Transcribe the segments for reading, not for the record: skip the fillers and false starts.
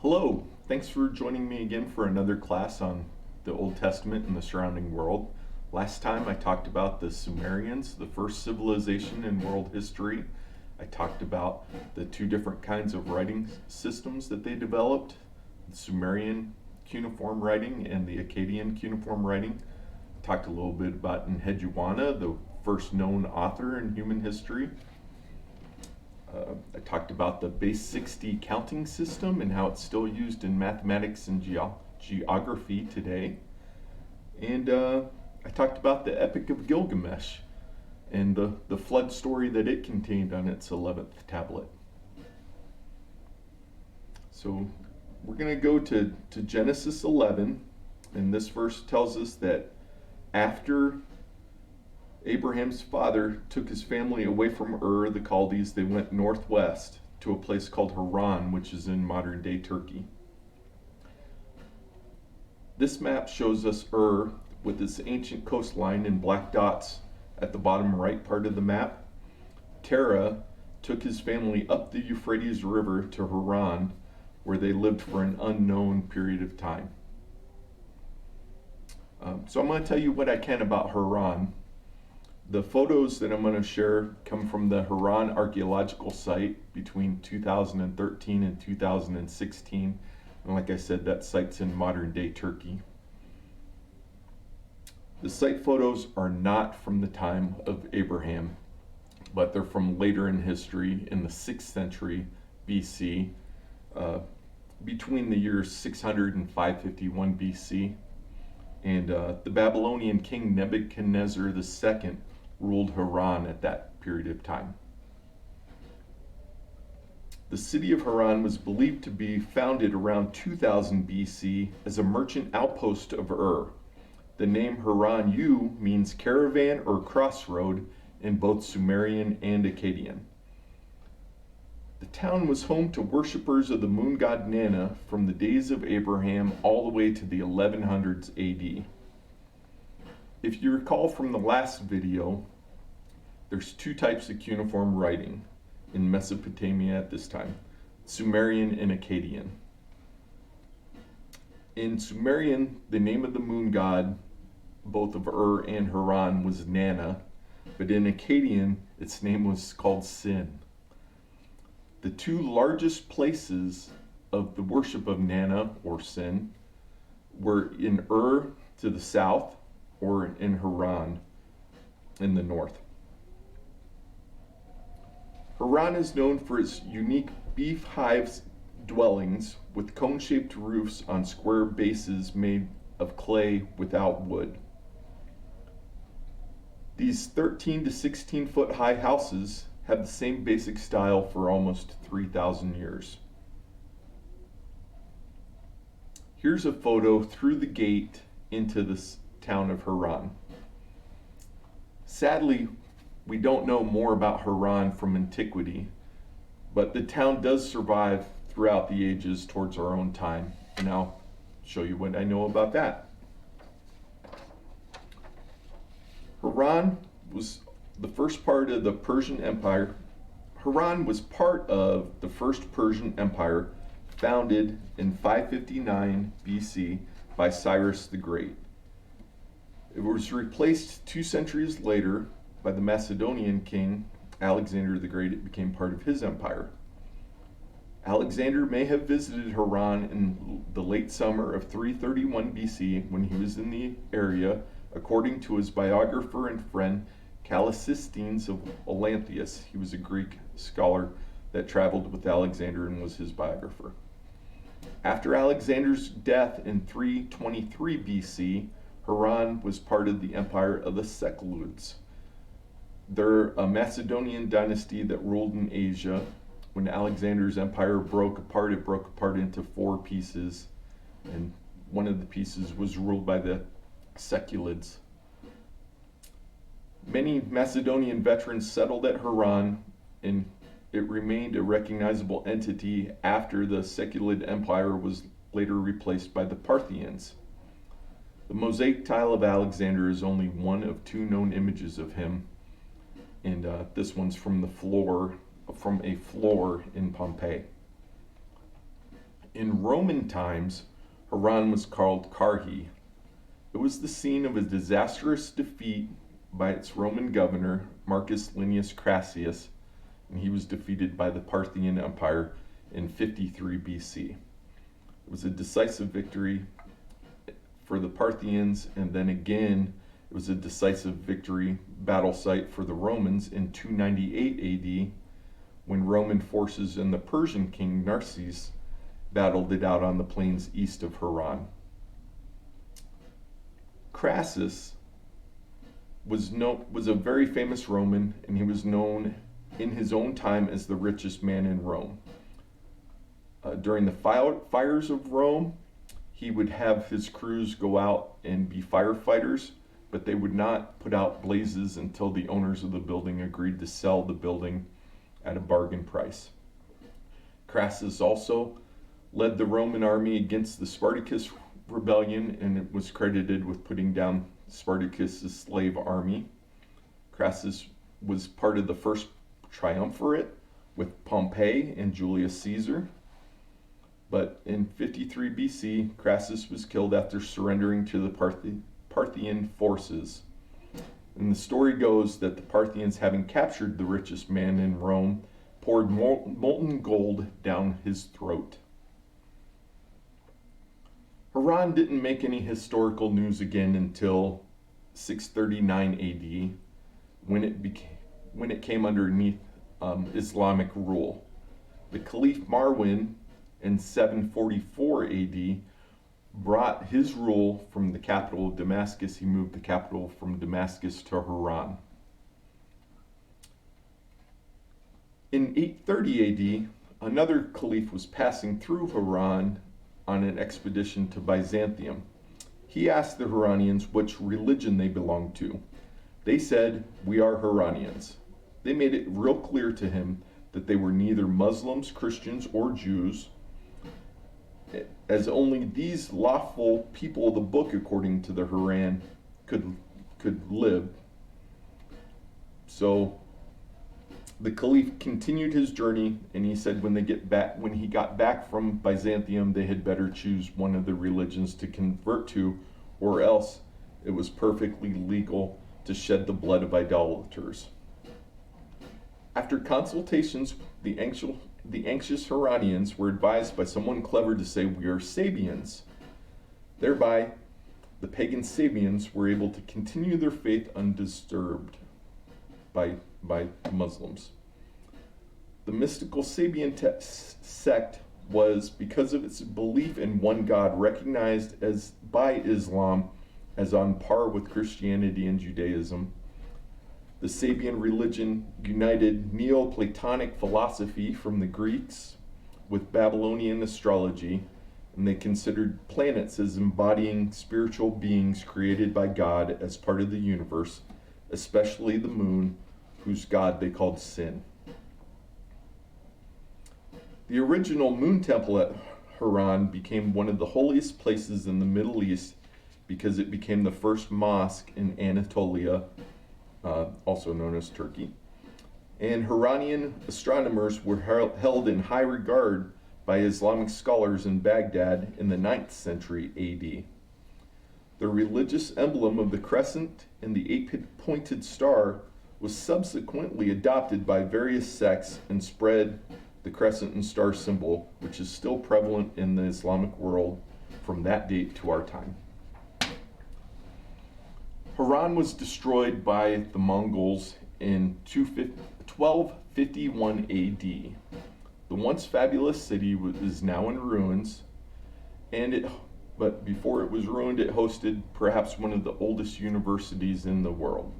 Hello, thanks for joining me again for another class on the Old Testament and the surrounding world. Last time I talked about the Sumerians, the first civilization in world history. I talked about the two different kinds of writing systems that they developed, the Sumerian cuneiform writing and the Akkadian cuneiform writing. I talked a little bit about Enheduanna, the first known author in human history. I talked about the base 60 counting system and how it's still used in mathematics and geography today. And I talked about the Epic of Gilgamesh and the flood story that it contained on its 11th tablet. So we're going to go to Genesis 11, and this verse tells us that after Abraham's father took his family away from Ur, the Chaldees. They went northwest to a place called Haran, which is in modern-day Turkey. This map shows us Ur with its ancient coastline in black dots at the bottom right part of the map. Terah took his family up the Euphrates River to Haran, where they lived for an unknown period of time. So I'm going to tell you what I can about Haran. The photos that I'm going to share come from the Haran archaeological site between 2013 and 2016. And like I said, that site's in modern day Turkey. The site photos are not from the time of Abraham, but they're from later in history in the 6th century BC, between the years 600 and 551 BC. And the Babylonian king Nebuchadnezzar II ruled Haran at that period of time. The city of Haran was believed to be founded around 2000 BC as a merchant outpost of Ur. The name Haran means caravan or crossroad in both Sumerian and Akkadian. The town was home to worshippers of the moon god Nana from the days of Abraham all the way to the 1100s AD. If you recall from the last video, there's two types of cuneiform writing in Mesopotamia at this time, Sumerian and Akkadian. In Sumerian, the name of the moon god, both of Ur and Haran, was Nana, but in Akkadian, its name was called Sin. The two largest places of the worship of Nana, or Sin, were in Ur to the south, or in Haran in the north. Haran is known for its unique beef hives dwellings with cone-shaped roofs on square bases made of clay without wood. These 13 to 16 foot high houses have the same basic style for almost 3,000 years. Here's a photo through the gate into this town of Haran. Sadly, we don't know more about Haran from antiquity, but the town does survive throughout the ages towards our own time, and I'll show you what I know about that. Haran was the first part of the Persian Empire. Haran was part of the first Persian Empire, founded in 559 BC by Cyrus the Great. It was replaced 2 centuries later by the Macedonian king Alexander the Great. It became part of his empire. Alexander may have visited Haran in the late summer of 331 BC when he was in the area, according to his biographer and friend Callisthenes of Olanthius. He was a Greek scholar that traveled with Alexander and was his biographer. After Alexander's death in 323 BC, Haran was part of the empire of the Seleucids. They're a Macedonian dynasty that ruled in Asia. When Alexander's empire broke apart, it broke apart into 4 pieces, and one of the pieces was ruled by the Seleucids. Many Macedonian veterans settled at Haran, and it remained a recognizable entity after the Seleucid Empire was later replaced by the Parthians. The mosaic tile of Alexander is only one of 2 known images of him, and this one's from a floor in Pompeii. In Roman times, Haran was called Carhi. It was the scene of a disastrous defeat by its Roman governor, Marcus Linnæus Crassus, and he was defeated by the Parthian Empire in 53 BC. It was a decisive victory for the Parthians, and then again, it was a decisive victory battle site for the Romans in 298 AD, when Roman forces and the Persian king Narses battled it out on the plains east of Haran. Crassus was a very famous Roman, and he was known in his own time as the richest man in Rome. During the fires of Rome, he would have his crews go out and be firefighters, but they would not put out blazes until the owners of the building agreed to sell the building at a bargain price. Crassus also led the Roman army against the Spartacus rebellion, and it was credited with putting down Spartacus' slave army. Crassus was part of the first triumvirate with Pompey and Julius Caesar. But in 53 BC, Crassus was killed after surrendering to the Parthian forces. And the story goes that the Parthians, having captured the richest man in Rome, poured molten gold down his throat. Haran didn't make any historical news again until 639 AD, when it came underneath Islamic rule. The Caliph Marwan in 744 AD brought his rule from the capital of Damascus. He moved the capital from Damascus to Haran. In 830 AD, another caliph was passing through Haran on an expedition to Byzantium. He asked the Haranians which religion they belonged to. They said, "We are Haranians." They made it real clear to him that they were neither Muslims, Christians, or Jews, as only these lawful people of the book, according to the Haran, could live. So the Caliph continued his journey, and he said when he got back from Byzantium, they had better choose one of the religions to convert to, or else it was perfectly legal to shed the blood of idolaters. After consultations, the anxious Haranians were advised by someone clever to say, "We are Sabians." Thereby, the pagan Sabians were able to continue their faith undisturbed by Muslims. The mystical Sabian sect was, because of its belief in one God, recognized by Islam as on par with Christianity and Judaism. The Sabian religion united Neoplatonic philosophy from the Greeks with Babylonian astrology, and they considered planets as embodying spiritual beings created by God as part of the universe, especially the moon, whose god they called Sin. The original moon temple at Haran became one of the holiest places in the Middle East because it became the first mosque in Anatolia, also known as Turkey. And Haranian astronomers were held in high regard by Islamic scholars in Baghdad in the 9th century AD. The religious emblem of the crescent and the 8-pointed star was subsequently adopted by various sects and spread the crescent and star symbol, which is still prevalent in the Islamic world from that date to our time. Haran was destroyed by the Mongols in 1251 AD. The once fabulous city is now in ruins, but before it was ruined, it hosted perhaps one of the oldest universities in the world.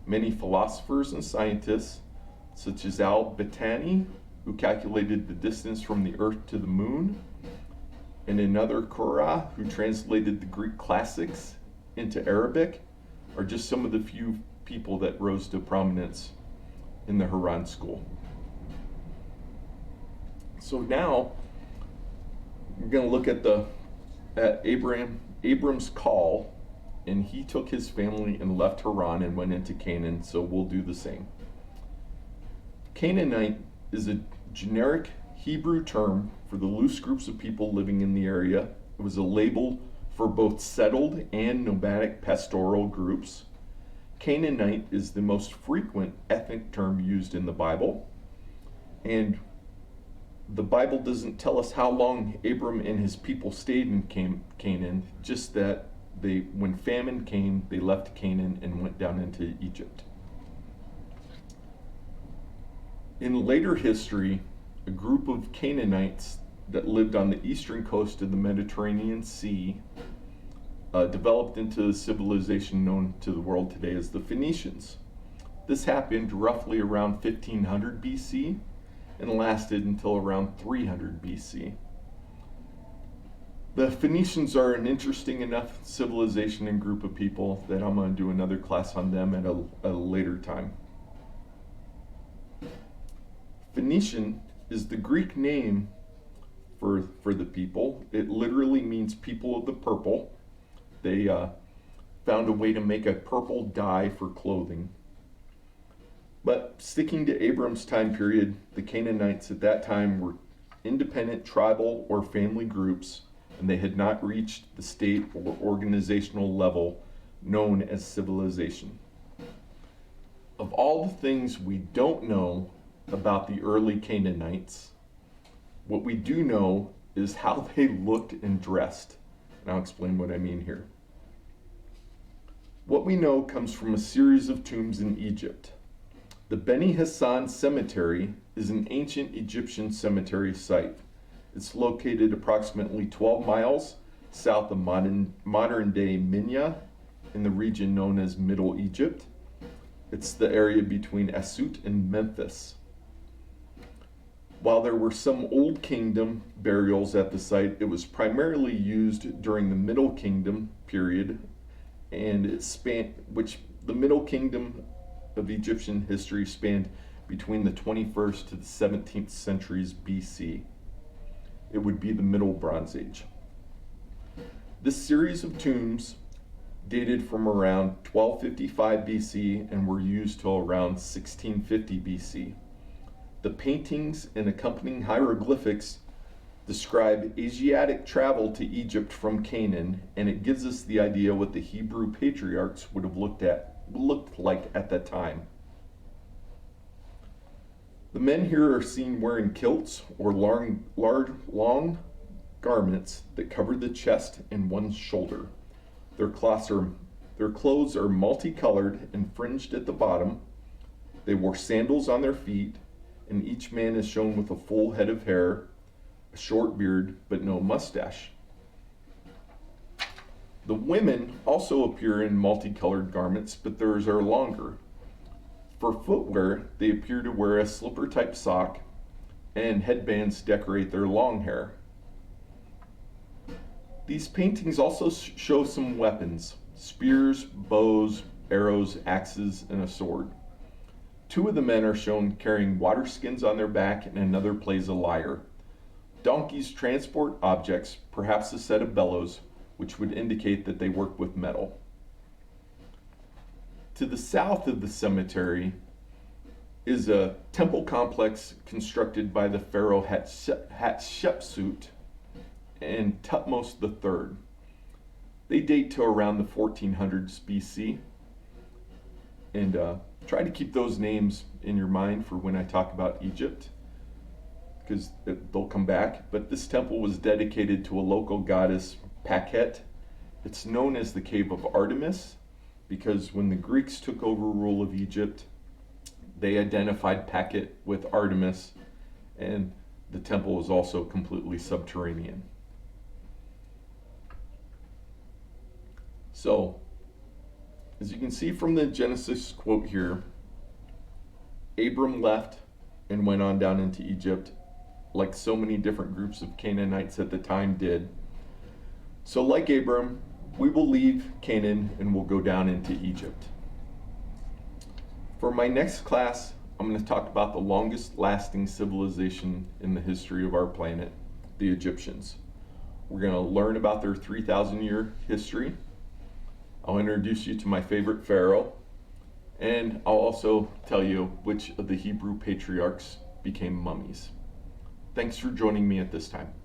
Many philosophers and scientists, such as Al-Battani, who calculated the distance from the Earth to the Moon, and another Qurra, who translated the Greek classics into Arabic, are just some of the few people that rose to prominence in the Haran school. So now we're going to look at Abram's call, and he took his family and left Haran and went into Canaan, so we'll do the same. Canaanite is a generic Hebrew term for the loose groups of people living in the area. It was a label for both settled and nomadic pastoral groups. Canaanite is the most frequent ethnic term used in the Bible, and the Bible doesn't tell us how long Abram and his people stayed in Canaan, just that when famine came, they left Canaan and went down into Egypt. In later history, a group of Canaanites that lived on the eastern coast of the Mediterranean Sea developed into the civilization known to the world today as the Phoenicians. This happened roughly around 1500 BC and lasted until around 300 BC. The Phoenicians are an interesting enough civilization and group of people that I'm going to do another class on them at a later time. Phoenician is the Greek name for the people. It literally means people of the purple. They found a way to make a purple dye for clothing. But sticking to Abram's time period, the Canaanites at that time were independent tribal or family groups, and they had not reached the state or organizational level known as civilization. Of all the things we don't know about the early Canaanites, what we do know is how they looked and dressed. And I'll explain what I mean here. What we know comes from a series of tombs in Egypt. The Beni Hassan Cemetery is an ancient Egyptian cemetery site. It's located approximately 12 miles south of modern-day Minya in the region known as Middle Egypt. It's the area between Asut and Memphis. While there were some Old Kingdom burials at the site, it was primarily used during the Middle Kingdom period, and the Middle Kingdom of Egyptian history spanned between the 21st to the 17th centuries BC. It would be the Middle Bronze Age. This series of tombs dated from around 1255 BC and were used till around 1650 BC. The paintings and accompanying hieroglyphics describe Asiatic travel to Egypt from Canaan, and it gives us the idea what the Hebrew patriarchs would have looked like at that time. The men here are seen wearing kilts or long garments that cover the chest and one shoulder. Their clothes are multicolored and fringed at the bottom. They wore sandals on their feet, and each man is shown with a full head of hair, a short beard, but no mustache. The women also appear in multicolored garments, but theirs are longer. For footwear, they appear to wear a slipper-type sock, and headbands decorate their long hair. These paintings also show some weapons: spears, bows, arrows, axes, and a sword. Two of the men are shown carrying water skins on their back, and another plays a lyre. Donkeys transport objects, perhaps a set of bellows, which would indicate that they work with metal. To the south of the cemetery is a temple complex constructed by the pharaoh Hatshepsut and Thutmose III. They date to around the 1400s BC. And try to keep those names in your mind for when I talk about Egypt, because they'll come back. But this temple was dedicated to a local goddess, Pakhet. It's known as the Cave of Artemis because when the Greeks took over rule of Egypt, they identified Pakhet with Artemis, and the temple is also completely subterranean. So, as you can see from the Genesis quote here, Abram left and went on down into Egypt, like so many different groups of Canaanites at the time did. So like Abram, we will leave Canaan and we'll go down into Egypt. For my next class, I'm going to talk about the longest lasting civilization in the history of our planet, the Egyptians. We're going to learn about their 3,000-year history. I'll introduce you to my favorite pharaoh, and I'll also tell you which of the Hebrew patriarchs became mummies. Thanks for joining me at this time.